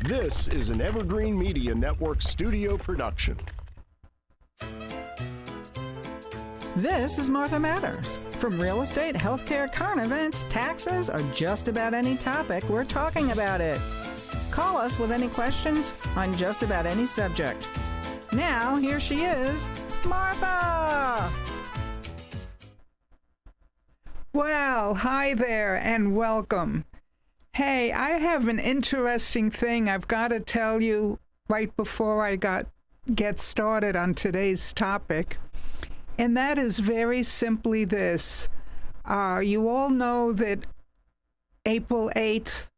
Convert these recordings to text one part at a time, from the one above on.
This is an Evergreen Media Network studio production. This is Martha Matters. From real estate, healthcare, current events, taxes, or just about any topic, we're talking about it. Call us with any questions on just about any subject. Now, here she is, Martha! Well, hi there and welcome. Hey, I have an interesting thing I've got to tell you right before I get started on today's topic. And that is very simply this. You all know that April 8th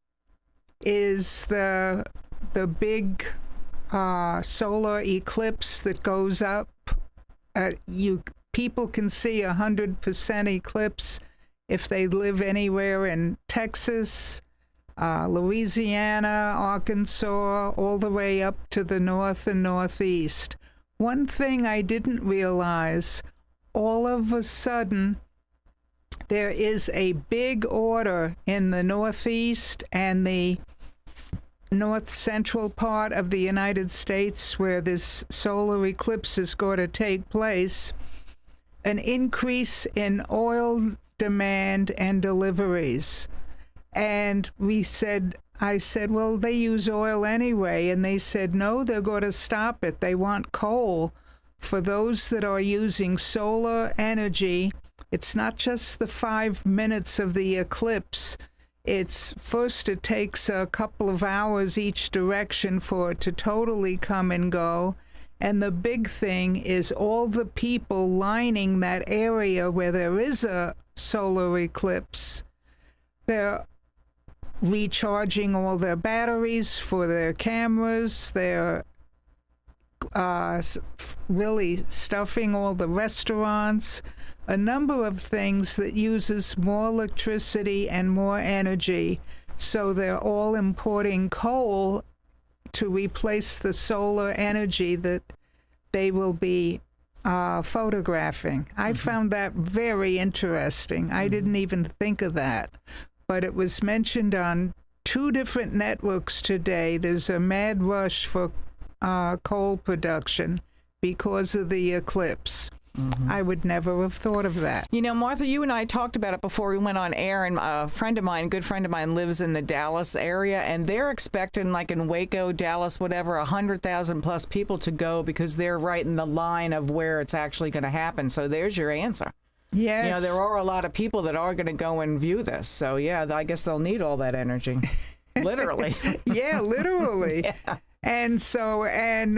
is the big solar eclipse that goes up. People can see 100% eclipse if they live anywhere in Texas, Louisiana, Arkansas, all the way up to the north and northeast. One thing I didn't realize, all of a sudden, there is a big order in the northeast and the north central part of the United States where this solar eclipse is going to take place, an increase in oil demand and deliveries. And I said, well, they use oil anyway. And they said, no, they're going to stop it. They want coal for those that are using solar energy. It's not just the 5 minutes of the eclipse. It takes a couple of hours each direction for it to totally come and go. And the big thing is all the people lining that area where there is a solar eclipse, they're recharging all their batteries for their cameras. They're really stuffing all the restaurants, a number of things that uses more electricity and more energy. So they're all importing coal to replace the solar energy that they will be photographing. I found that very interesting. I didn't even think of that. But it was mentioned on 2 different networks today. There's a mad rush for coal production because of the eclipse. Mm-hmm. I would never have thought of that. You know, Martha, you and I talked about it before we went on air, and a good friend of mine lives in the Dallas area, and they're expecting, like in Waco, Dallas, whatever, 100,000 plus people to go because they're right in the line of where it's actually going to happen. So there's your answer. Yes. You know, there are a lot of people that are going to go and view this. So, yeah, I guess they'll need all that energy. Literally. Yeah, literally. Yeah. And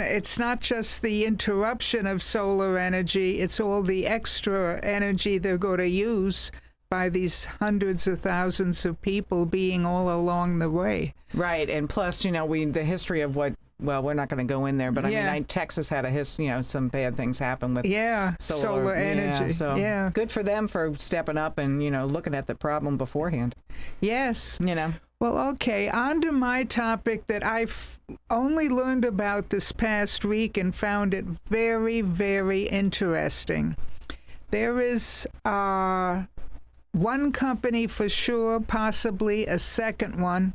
it's not just the interruption of solar energy, it's all the extra energy they're going to use by these hundreds of thousands of people being all along the way. Right. And plus, you know, the history of we're not going to go in there, but I mean, Texas had some bad things happen with solar energy. Yeah, so good for them for stepping up and, looking at the problem beforehand. Yes. Well, okay, on to my topic that I've only learned about this past week and found it very, very interesting. There is one company for sure, possibly a second one,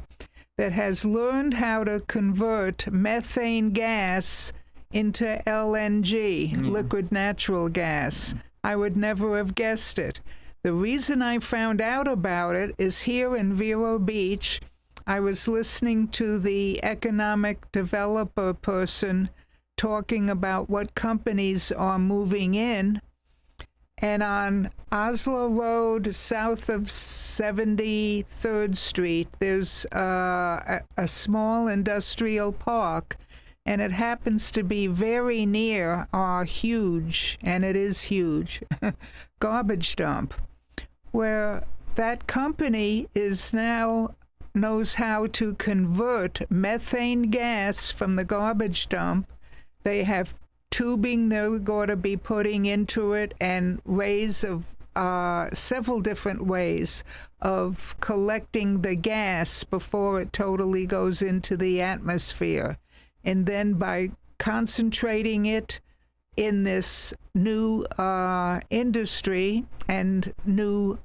that has learned how to convert methane gas into LNG, liquid natural gas. I would never have guessed it. The reason I found out about it is here in Vero Beach, I was listening to the economic developer person talking about what companies are moving in. And on Oslo Road, south of 73rd Street, there's a small industrial park, and it happens to be very near our huge, and it is huge, garbage dump, where that company knows how to convert methane gas from the garbage dump. They have tubing they're going to be putting into it and ways of several different ways of collecting the gas before it totally goes into the atmosphere. And then by concentrating it in this new industry and new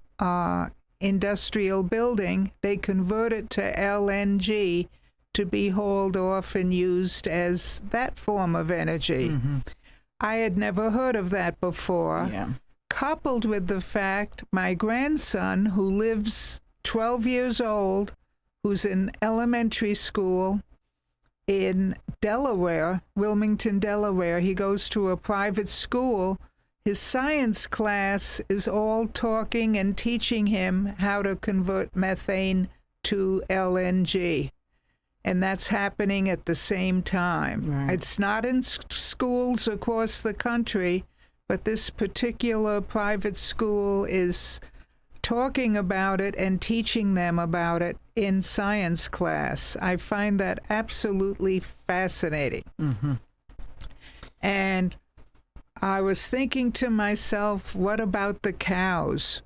industrial building, they convert it to LNG to to be hauled off and used as that form of energy. I had never heard of that before. Yeah. Coupled with the fact my grandson, who lives 12 years old, who's in elementary school in Delaware, Wilmington, Delaware, he goes to a private school. His science class is all talking and teaching him how to convert methane to LNG. And that's happening at the same time. Right. It's not in schools across the country, but this particular private school is talking about it and teaching them about it in science class. I find that absolutely fascinating. And I was thinking to myself, what about the cows?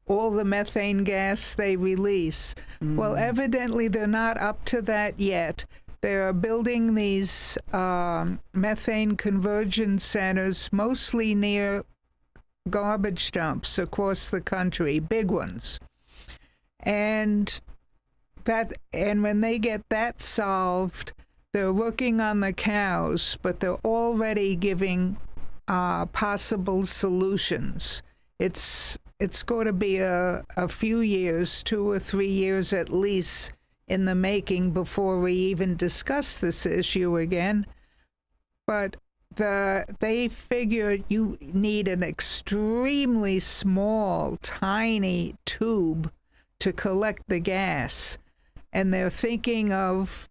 All the methane gas they release. Well, evidently they're not up to that yet. They're building these methane conversion centers, mostly near garbage dumps across the country, big ones. And when they get that solved, they're working on the cows, but they're already giving possible solutions. It's going to be a few years, 2 or 3 years at least, in the making before we even discuss this issue again. But they figure you need an extremely small, tiny tube to collect the gas. And they're thinking of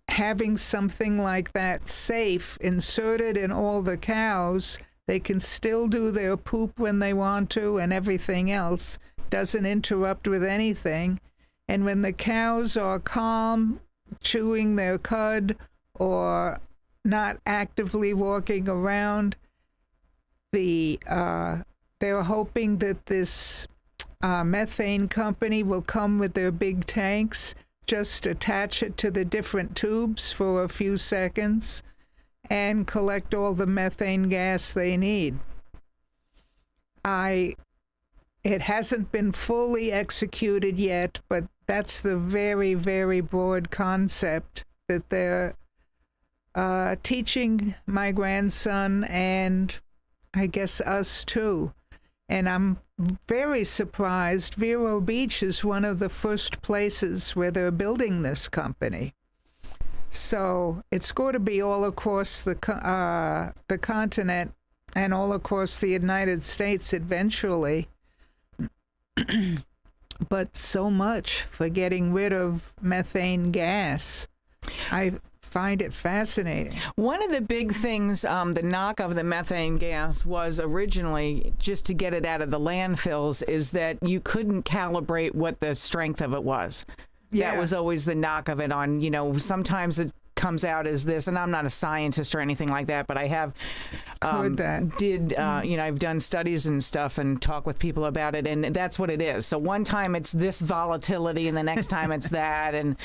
having something like that safe inserted in all the cows. They can still do their poop when they want to and everything else. Doesn't interrupt with anything. And when the cows are calm, chewing their cud or not actively walking around, they're hoping that this methane company will come with their big tanks, just attach it to the different tubes for a few seconds and collect all the methane gas they need. It hasn't been fully executed yet, but that's the very, very broad concept that they're teaching my grandson and I guess us too. And I'm very surprised. Vero Beach is one of the first places where they're building this company. So it's going to be all across the continent and all across the United States eventually. But so much for getting rid of methane gas. I find it fascinating. One of the big things, the knock of the methane gas was originally, just to get it out of the landfills, is that you couldn't calibrate what the strength of it was. Yeah. That was always the knock of it on, sometimes it comes out as this, and I'm not a scientist or anything like that, but I have heard that. I've done studies and stuff and talk with people about it, and that's what it is. So one time it's this volatility, and the next time it's that, and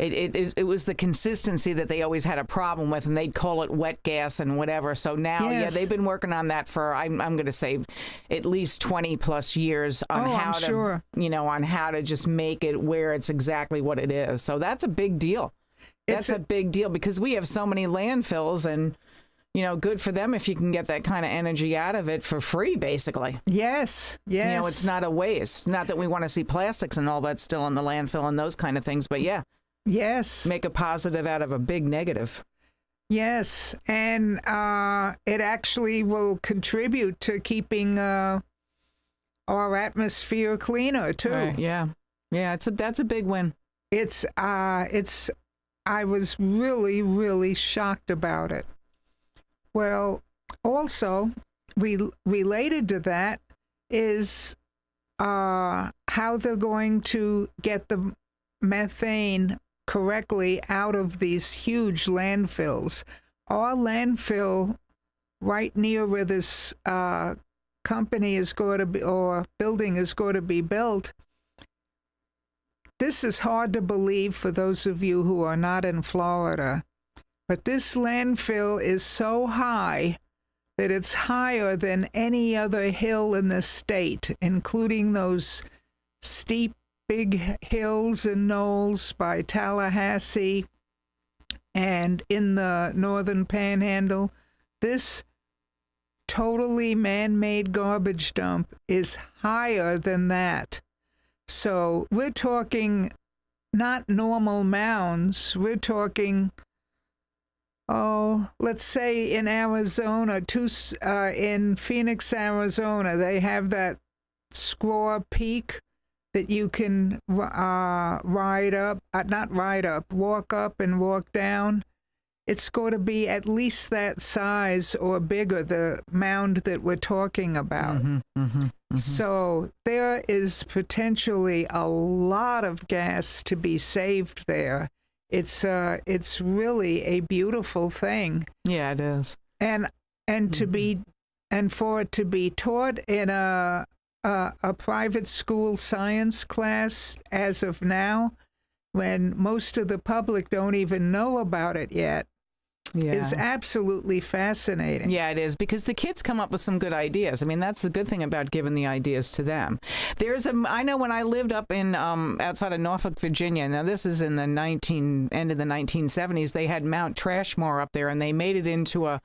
it was the consistency that they always had a problem with, and they'd call it wet gas and whatever. So now, Yes. they've been working on that for I'm going to say at least 20 plus years on how to, sure. on how to just make it where it's exactly what it is. So that's a big deal. That's a big deal because we have so many landfills, and good for them if you can get that kind of energy out of it for free, basically. Yes. It's not a waste. Not that we want to see plastics and all that still in the landfill and those kind of things, but yeah. Yes. Make a positive out of a big negative. Yes, and it actually will contribute to keeping our atmosphere cleaner too. Right, yeah. That's a big win. I was really, really shocked about it. Well, also, related to that is how they're going to get the methane correctly out of these huge landfills. Our landfill right near where this company is going to be, or building is going to be built. This is hard to believe for those of you who are not in Florida, but this landfill is so high that it's higher than any other hill in the state, including those steep big hills and knolls by Tallahassee and in the northern panhandle. This totally man-made garbage dump is higher than that. So we're talking not normal mounds. We're talking, let's say in Arizona, in Phoenix, Arizona, they have that Squaw Peak that you can walk up and walk down. It's going to be at least that size or bigger, the mound that we're talking about. So there is potentially a lot of gas to be saved there. It's really a beautiful thing. Yeah, it is. And for it to be taught in a private school science class as of now, when most of the public don't even know about it yet, is absolutely fascinating. Yeah, it is, because the kids come up with some good ideas. I mean, that's the good thing about giving the ideas to them. I know when I lived up in outside of Norfolk, Virginia, now this is in the end of the 1970s, they had Mount Trashmore up there, and they made it into I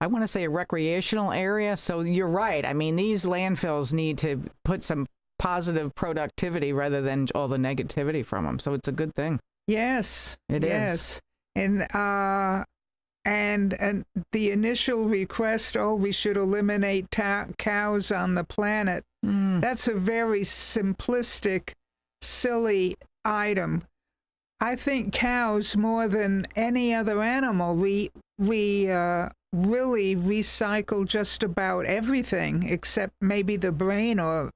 want to say a recreational area. So you're right. I mean, these landfills need to put some positive productivity rather than all the negativity from them. So it's a good thing. Yes. It is. And the initial request, we should eliminate cows on the planet. That's a very simplistic, silly item. I think cows, more than any other animal, we really recycle just about everything except maybe the brain, or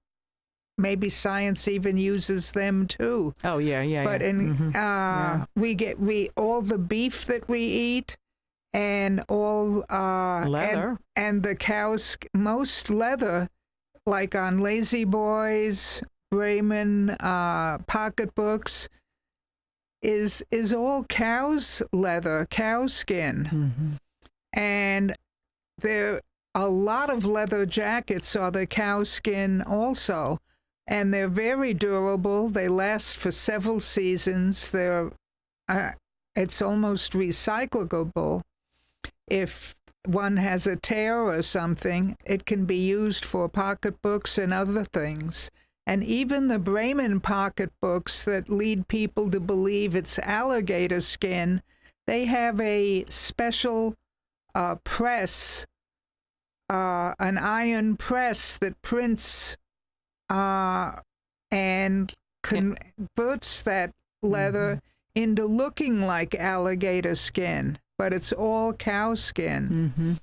maybe science even uses them too. Oh yeah. But we all the beef that we eat, and all leather, and the cows, most leather, like on Lazy Boys, Bremen, pocketbooks, is all cow's leather, cow skin. And there a lot of leather jackets are the cow skin also, and they're very durable. They last for several seasons. It's almost recyclable. If one has a tear or something, it can be used for pocketbooks and other things. And even the Bremen pocketbooks that lead people to believe it's alligator skin, they have a special press, an iron press that prints and converts that leather into looking like alligator skin, but it's all cow skin.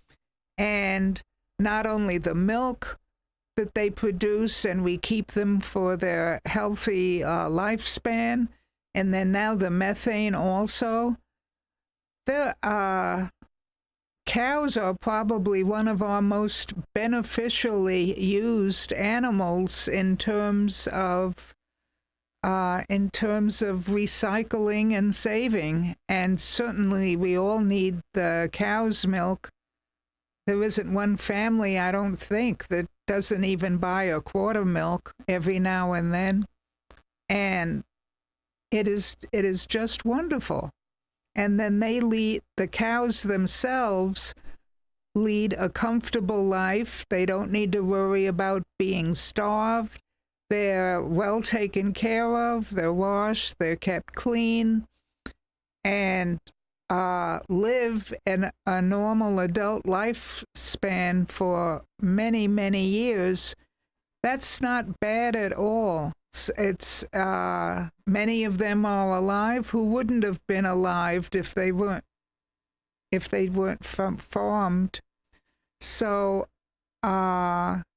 And not only the milk that they produce, and we keep them for their healthy lifespan, and then now the methane also. Cows are probably one of our most beneficially used animals in terms of recycling and saving, and certainly we all need the cow's milk. There isn't one family, I don't think, that doesn't even buy a quart of milk every now and then, and it is just wonderful. And then the cows themselves lead a comfortable life. They don't need to worry about being starved. They're well taken care of. They're washed. They're kept clean, and live in a normal adult lifespan for many, many years. That's not bad at all. It's many of them are alive who wouldn't have been alive if they weren't farmed. So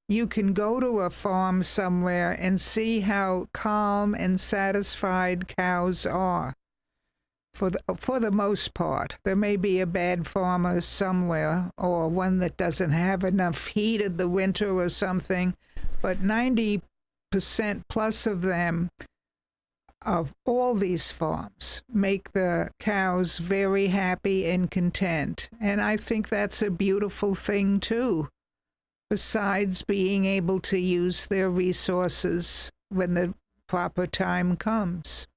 you can go to a farm somewhere and see how calm and satisfied cows are. For the most part, there may be a bad farmer somewhere, or one that doesn't have enough heat in the winter or something, but 90% plus of them, of all these farms, make the cows very happy and content. And I think that's a beautiful thing too, besides being able to use their resources when the proper time comes.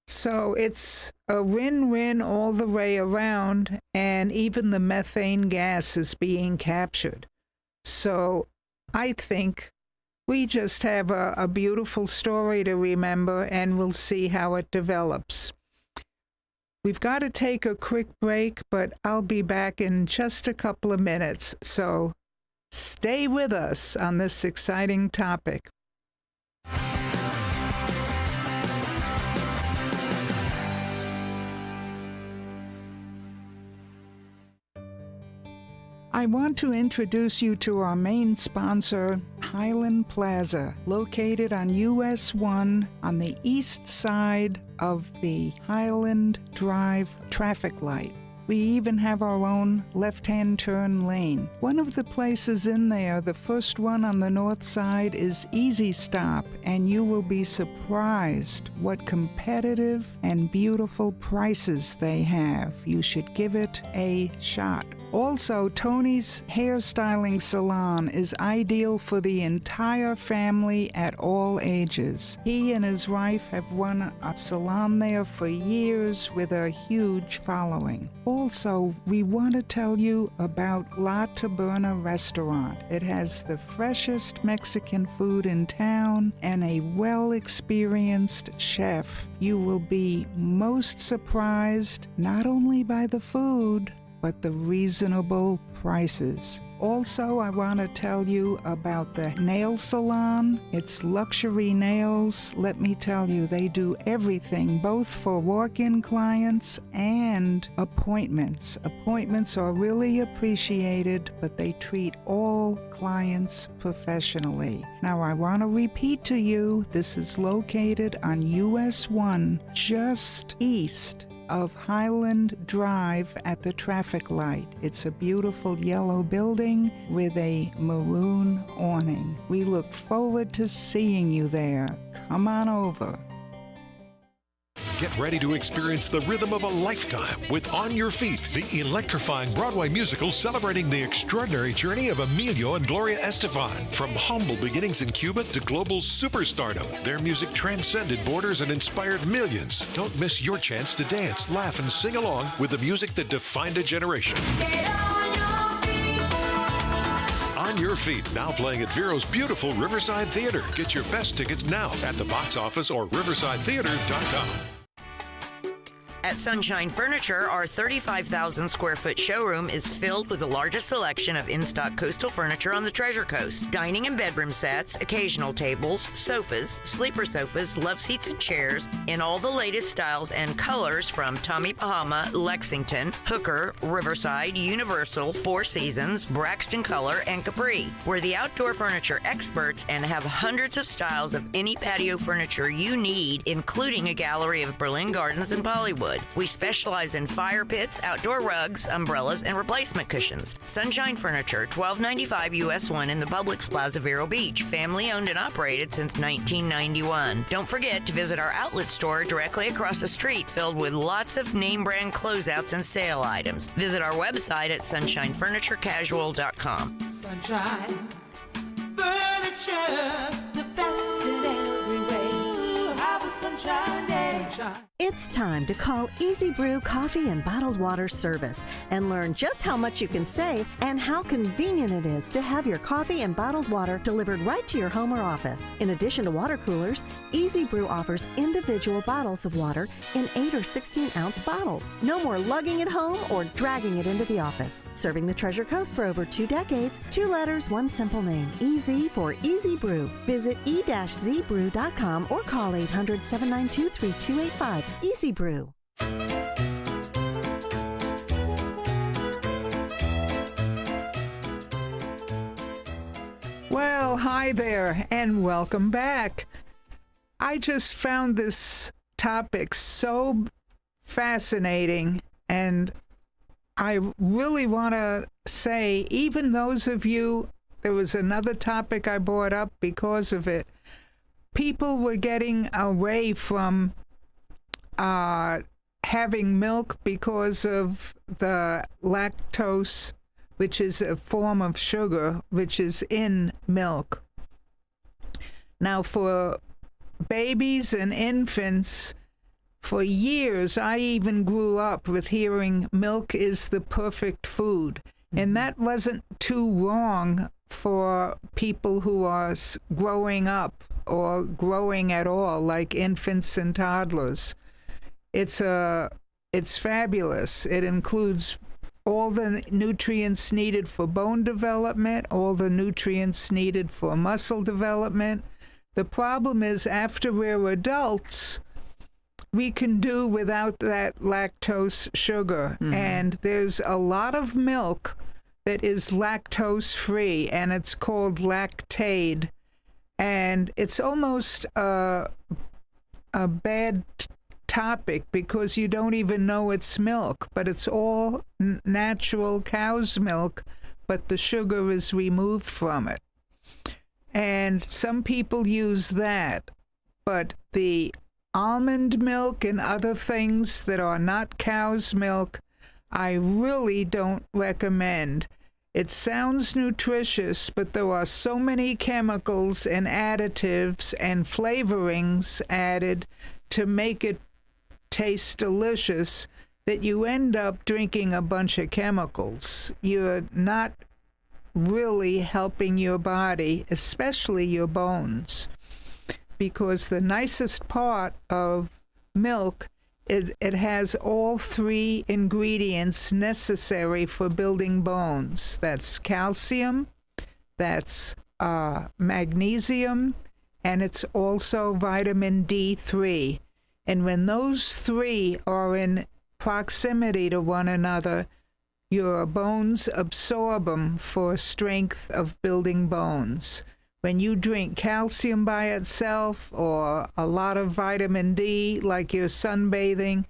So it's a win-win all the way around, and even the methane gas is being captured. So I think we just have a beautiful story to remember, and we'll see how it develops. We've got to take a quick break, but I'll be back in just a couple of minutes. So stay with us on this exciting topic. I want to introduce you to our main sponsor, Highland Plaza, located on US 1 on the east side of the Highland Drive traffic light. We even have our own left-hand turn lane. One of the places in there, the first one on the north side, is Easy Stop, and you will be surprised what competitive and beautiful prices they have. You should give it a shot. Also, Tony's Hairstyling Salon is ideal for the entire family at all ages. He and his wife have run a salon there for years with a huge following. Also, we want to tell you about La Taberna Restaurant. It has the freshest Mexican food in town and a well-experienced chef. You will be most surprised not only by the food, but the reasonable prices. Also, I want to tell you about the nail salon. It's Luxury Nails. Let me tell you, they do everything, both for walk-in clients and appointments. Appointments are really appreciated, but they treat all clients professionally. Now, I want to repeat to you, this is located on US 1, just east of Highland Drive at the traffic light. It's a beautiful yellow building with a maroon awning. We look forward to seeing you there. Come on over. Get ready to experience the rhythm of a lifetime with On Your Feet, the electrifying Broadway musical celebrating the extraordinary journey of Emilio and Gloria Estefan. From humble beginnings in Cuba to global superstardom, their music transcended borders and inspired millions. Don't miss your chance to dance, laugh, and sing along with the music that defined a generation. On Your Feet, now playing at Vero's beautiful Riverside Theater. Get your best tickets now at the box office or riversidetheater.com. At Sunshine Furniture, our 35,000 square foot showroom is filled with the largest selection of in-stock coastal furniture on the Treasure Coast. Dining and bedroom sets, occasional tables, sofas, sleeper sofas, love seats and chairs in all the latest styles and colors from Tommy Bahama, Lexington, Hooker, Riverside, Universal, Four Seasons, Braxton Color, and Capri. We're the outdoor furniture experts and have hundreds of styles of any patio furniture you need, including a gallery of Berlin Gardens and Bollywood. We specialize in fire pits, outdoor rugs, umbrellas, and replacement cushions. Sunshine Furniture, 1295 US 1 in the Publix Plaza, Vero Beach. Family owned and operated since 1991. Don't forget to visit our outlet store directly across the street, filled with lots of name brand closeouts and sale items. Visit our website at sunshinefurniturecasual.com. Sunshine Furniture, the best in every way. Ooh, have a sunshine day. Sunshine. It's time to call Easy Brew Coffee and Bottled Water Service and learn just how much you can save and how convenient it is to have your coffee and bottled water delivered right to your home or office. In addition to water coolers, Easy Brew offers individual bottles of water in 8 or 16-ounce bottles. No more lugging it home or dragging it into the office. Serving the Treasure Coast for over 2 decades, 2 letters, 1 simple name. Easy for Easy Brew. Visit e-zbrew.com or call 800-792-3285. Easy Brew. Well, hi there, and welcome back. I just found this topic so fascinating, and I really want to say, even those of you, there was another topic I brought up because of it. People were getting away from having milk because of the lactose, which is a form of sugar, which is in milk. Now, for babies and infants, for years, I even grew up with hearing milk is the perfect food. And that wasn't too wrong for people who are growing up or growing at all, like infants and toddlers. It's fabulous. It includes all the nutrients needed for bone development, all the nutrients needed for muscle development. The problem is, after we're adults, we can do without that lactose sugar. And there's a lot of milk that is lactose-free, and it's called Lactaid. And it's almost a bad topic because you don't even know it's milk, but it's all natural cow's milk, but the sugar is removed from it. And some people use that, but the almond milk and other things that are not cow's milk, I really don't recommend. It sounds nutritious, but there are so many chemicals and additives and flavorings added to make it taste delicious that you end up drinking a bunch of chemicals. You're not really helping your body, especially your bones, because the nicest part of milk, it has all three ingredients necessary for building bones. That's calcium, that's magnesium, and it's also vitamin D3. And when those three are in proximity to one another, your bones absorb them for strength of building bones. When you drink calcium by itself or a lot of vitamin D, like you're sunbathing,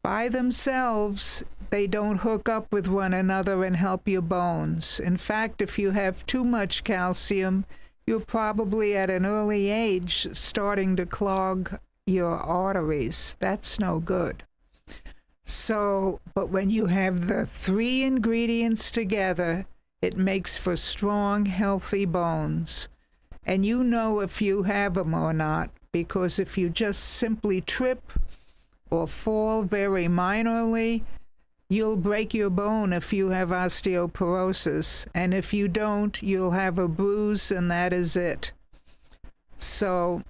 by themselves, they don't hook up with one another and help your bones. In fact, if you have too much calcium, you're probably at an early age starting to clog your arteries. That's no good. So, but when you have the three ingredients together, it makes for strong, healthy bones. And you know if you have them or not, because if you just simply trip or fall very minorly, you'll break your bone if you have osteoporosis. And if you don't, you'll have a bruise, and that is it. So,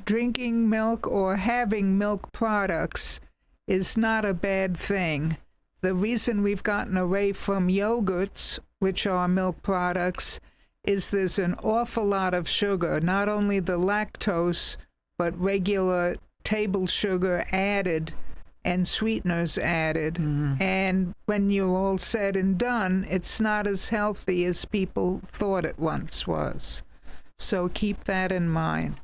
drinking milk or having milk products is not a bad thing. The reason we've gotten away from yogurts, which are milk products, is there's an awful lot of sugar, not only the lactose, but regular table sugar added and sweeteners added. And when you're all said and done, it's not as healthy as people thought it once was. So keep that in mind.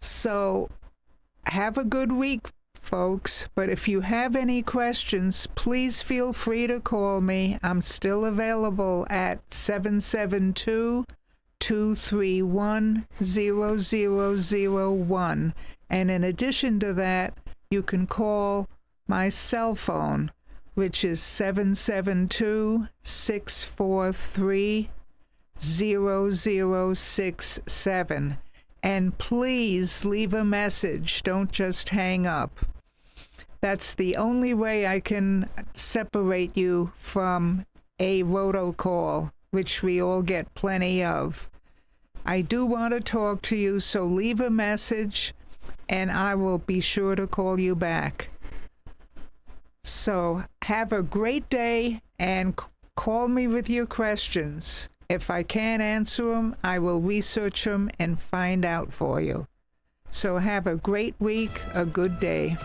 So have a good week, folks. But if you have any questions, please feel free to call me. I'm still available at 772-231-0001. And in addition to that, you can call my cell phone, which is 772-643-0067. And please leave a message. Don't just hang up. That's the only way I can separate you from a robocall, which we all get plenty of. I do want to talk to you, so leave a message, and I will be sure to call you back. So have a great day, and call me with your questions. If I can't answer them, I will research them and find out for you. So have a great week, a good day.